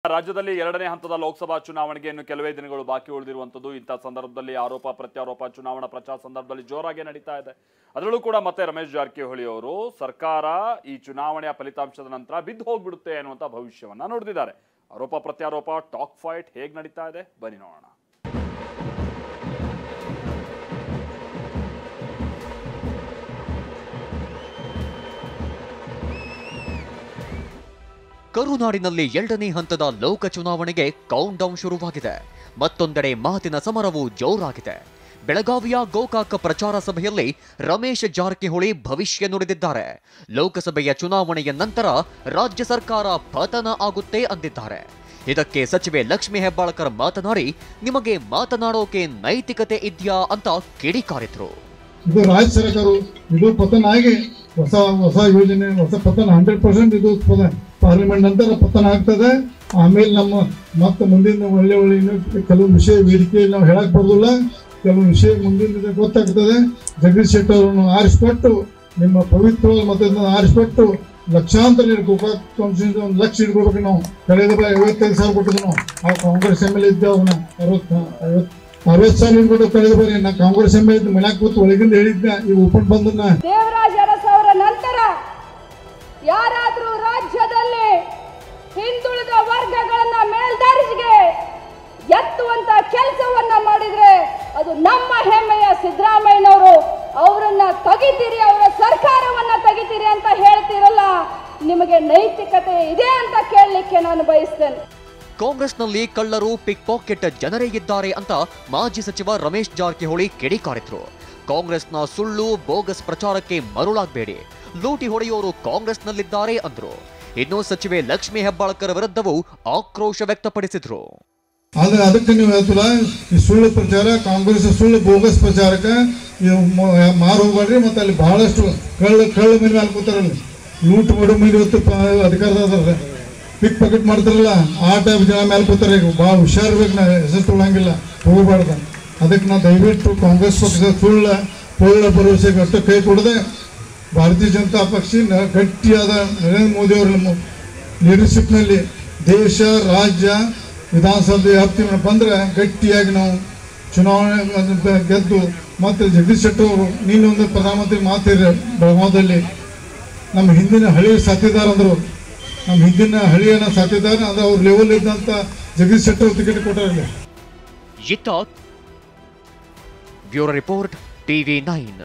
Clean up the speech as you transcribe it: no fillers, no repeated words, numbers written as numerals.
ರಾಜ್ಯದಲ್ಲಿ ಎರಡನೇ ಹಂತದ ಲೋಕಸಭಾ ಚುನಾವಣೆಗೆ ಇನ್ನು ಕೆಲವೇ ದಿನಗಳು ಬಾಕಿ ಉಳಿದಿರುವಂತದ್ದು. ಇಂಥ ಸಂದರ್ಭದಲ್ಲಿ ಆರೋಪ ಪ್ರತ್ಯಾರೋಪ ಚುನಾವಣಾ ಪ್ರಚಾರ ಸಂದರ್ಭದಲ್ಲಿ ಜೋರಾಗಿ ನಡೀತಾ ಇದೆ. ಅದರಲ್ಲೂ ಕೂಡ ಮತ್ತೆ ರಮೇಶ್ ಜಾರಕಿಹೊಳಿ ಅವರು ಸರ್ಕಾರ ಈ ಚುನಾವಣೆಯ ಫಲಿತಾಂಶದ ನಂತರ ಬಿದ್ದು ಹೋಗ್ಬಿಡುತ್ತೆ ಅನ್ನುವಂಥ ಭವಿಷ್ಯವನ್ನ ನುಡಿದಿದ್ದಾರೆ. ಆರೋಪ ಪ್ರತ್ಯಾರೋಪ ಟಾಕ್ ಫೈಟ್ ಹೇಗೆ ನಡೀತಾ ಇದೆ ಬನ್ನಿ ನೋಡೋಣ. ಕರುನಾಡಿನಲ್ಲಿ ಎರಡನೇ ಹಂತದ ಲೋಕ ಚುನಾವಣೆಗೆ ಕೌಂಟ್ ಡೌನ್ ಶುರುವಾಗಿದೆ. ಮತ್ತೊಂದೆಡೆ ಮಾತಿನ ಸಮರವೂ ಜೋರಾಗಿದೆ. ಬೆಳಗಾವಿಯ ಗೋಕಾಕ ಪ್ರಚಾರ ಸಭೆಯಲ್ಲಿ ರಮೇಶ್ ಜಾರಕಿಹೊಳಿ ಭವಿಷ್ಯ ನುಡಿದಿದ್ದಾರೆ. ಲೋಕಸಭೆಯ ಚುನಾವಣೆಯ ನಂತರ ರಾಜ್ಯ ಸರ್ಕಾರ ಪತನ ಆಗುತ್ತೆ ಅಂದಿದ್ದಾರೆ. ಇದಕ್ಕೆ ಸಚಿವೆ ಲಕ್ಷ್ಮೀ ಹೆಬ್ಬಾಳ್ಕರ್ ಮಾತನಾಡಿ, ನಿಮಗೆ ಮಾತನಾಡೋಕೆ ನೈತಿಕತೆ ಇದೆಯಾ ಅಂತ ಕಿಡಿಕಾರಿದ್ರು. ಇದು ರಾಜ್ಯ ಸರ್ಕಾರ ಇದು ಪತನ ಆಗಿ ಹೊಸ ಯೋಜನೆ ಹೊಸ ಪತನ 100% ಇದು ಪಾರ್ಲಿಮೆಂಟ್ ನಂತರ ಪತನ ಆಗ್ತದೆ. ಆಮೇಲೆ ನಮ್ಮ ಮತ್ತೆ ಮುಂದಿನ ಒಳ್ಳೆ ಕೆಲವು ವಿಷಯ ವೇದಿಕೆಯಲ್ಲಿ ನಾವು ಹೇಳಕ್ ಬರೋದಿಲ್ಲ. ಕೆಲವು ವಿಷಯ ಮುಂದಿನ ಗೊತ್ತಾಗ್ತದೆ. ಜಗದೀಶ್ ಶೆಟ್ಟರ್ ಅವರನ್ನು ಆರಿಸ್ಕೊಟ್ಟು ನಿಮ್ಮ ಪವಿತ್ರವಾದ ಮತದಿಂದ ಆರಿಸ್ಕೊಟ್ಟು ಲಕ್ಷಾಂತರ ಗೋಕಾಕ್ ಕಾನ್ಸ್ಟಿಟ್ಯೂನ್ಸಿ 1 ಲಕ್ಷ ಇಟ್ಕೋಬೇಕು. ನಾವು ಕಳೆದ 55,000 ಕೊಟ್ಟಿದ್ವಿ. ನಾವು ಕಾಂಗ್ರೆಸ್ MLA ಇದ್ದೇವೆ. ಅವನ್ನ 60,000 ಕೊಟ್ಟು ಕಳೆದ ಬಾರಿ ನಾ ಕಾಂಗ್ರೆಸ್ MLA ಮನ್ಯಾಗ ಕೂತು ಒಳಗಿಂದ ಹೇಳಿದ್ನ ಈ ಓಪನ್ ಬಂದನ್ನ ದೇವರಾಜ ಅರಸು ಅವರ ನಂತರ ಯಾರಾದ್ರೂ ರಾಜ್ಯದಲ್ಲಿ ಹಿಂದುಳಿದ ವರ್ಗಗಳನ್ನ ಮೇಲ್ದರ್ಜೆಗೆ ಎತ್ತುವಂತ ಕೆಲಸವನ್ನ ಮಾಡಿದ್ರೆ ಅದು ನಮ್ಮ ಹೆಮ್ಮೆಯ ಸಿದ್ದರಾಮಯ್ಯನವರು. ಅವರನ್ನ ತೆಗಿತೀರಿ, ಅವರ ಸರ್ಕಾರವನ್ನ ತೆಗಿತೀರಿ ಅಂತ ಹೇಳ್ತಿರಲ್ಲ, ನಿಮಗೆ ನೈತಿಕತೆ ಇದೆ ಅಂತ ಕೇಳಲಿಕ್ಕೆ ನಾನು ಬಯಸ್ತೇನೆ. ಕಾಂಗ್ರೆಸ್ನಲ್ಲಿ ಕಳ್ಳರು, ಪಿಕ್ ಪಾಕೆಟ್ ಜನರೇ ಇದ್ದಾರೆ ಅಂತ ಮಾಜಿ ಸಚಿವ ರಮೇಶ್ ಜಾರಕಿಹೊಳಿ ಕಿಡಿಕಾರಿದ್ರು. ಕಾಂಗ್ರೆಸ್ನ ಸುಳ್ಳು ಬೋಗಸ್ ಪ್ರಚಾರಕ್ಕೆ ಮರುಳಾಗಬೇಡಿ, ಲೂಟಿ ಹೊಡೆಯೋರು ಕಾಂಗ್ರೆಸ್ನಲ್ಲಿದ್ದಾರೆ ಅಂದ್ರು. ಇನ್ನು ಸಚಿವೆ ಲಕ್ಷ್ಮೀ ಹೆಬ್ಬಾಳ್ಕರ್ ವಿರುದ್ಧವೂ ಆಕ್ರೋಶ ವ್ಯಕ್ತಪಡಿಸಿದ್ರು. ಆದ್ರೆ ಅದಕ್ಕೆ ನೀವು ಹೇಳ್ತಿಲ್ಲ, ಈ ಸುಳ್ಳು ಪ್ರಚಾರ, ಕಾಂಗ್ರೆಸ್ ಸುಳ್ಳು ಬೋಗಸ್ ಪ್ರಚಾರಕ್ಕೆ ಮಾರು ಹೋಗ್ಬೇಡ್ರಿ. ಮತ್ತೆ ಅಲ್ಲಿ ಬಹಳಷ್ಟು ಕಳ್ಳ ಮೇಲೆ ಮೇಲೆ ಕೂತಾರಲ್ಲಿ ಲೂಟ್ ಮಾಡೋ ಮೇಲೆ ಇವತ್ತು ಅಧಿಕಾರದ ಪಿಕ್ ಪಾಕೆಟ್ ಮಾಡ್ತಾರಲ್ಲ, ಆ ಟೈಪ್ ಜನ ಮೇಲೆ ಕೂತಾರೆ. ಈಗ ಭಾಳ ಹುಷಾರ್ಬೇಕು. ನಾವು ಹೆಸರು ತೊಗೊಳಂಗಿಲ್ಲ, ಹೋಗಬಾರ್ದು. ಅದಕ್ಕೆ ನಾವು ದಯವಿಟ್ಟು ಕಾಂಗ್ರೆಸ್ ಪಕ್ಷದ ಸುಳ್ಳ ಭರವಸೆಗೆ ಅಷ್ಟು ಕೈ ಕೊಡದೆ ಭಾರತೀಯ ಜನತಾ ಪಕ್ಷ ಗಟ್ಟಿಯಾದ ನರೇಂದ್ರ ಮೋದಿ ಅವರ ಲೀಡರ್ಶಿಪ್ನಲ್ಲಿ ದೇಶ, ರಾಜ್ಯ, ವಿಧಾನಸಭೆ ವ್ಯಾಪ್ತಿಯನ್ನು ಬಂದರೆ ಗಟ್ಟಿಯಾಗಿ ನಾವು ಚುನಾವಣೆ ಗೆದ್ದು ಮತ್ತು ಜಗದೀಶ್ ಶೆಟ್ಟರ್ ಅವರು ನೀನೊಂದು ಪ್ರಧಾನಮಂತ್ರಿ ಮಾತಿರ ಬೆಳಗಾವದಲ್ಲಿ ನಮ್ಮ ಹಿಂದಿನ ಹಳೆಯ ಸಾಥೀದಾರ ಅಂದರು. ನಮ್ಮ ಹಿಂದಿನ ಹಳಿಯನ್ನ ಸಾಥೀದಾರ ಅಂದ್ರೆ ಅವ್ರ ಲೆವೆಲ್ ಇದ್ದಂತ ಜಗದೀಶ್ ಶೆಟ್ಟರ್ ಟಿಕೆಟ್ ಕೊಟ್ಟರೆ. Bureau report TV9.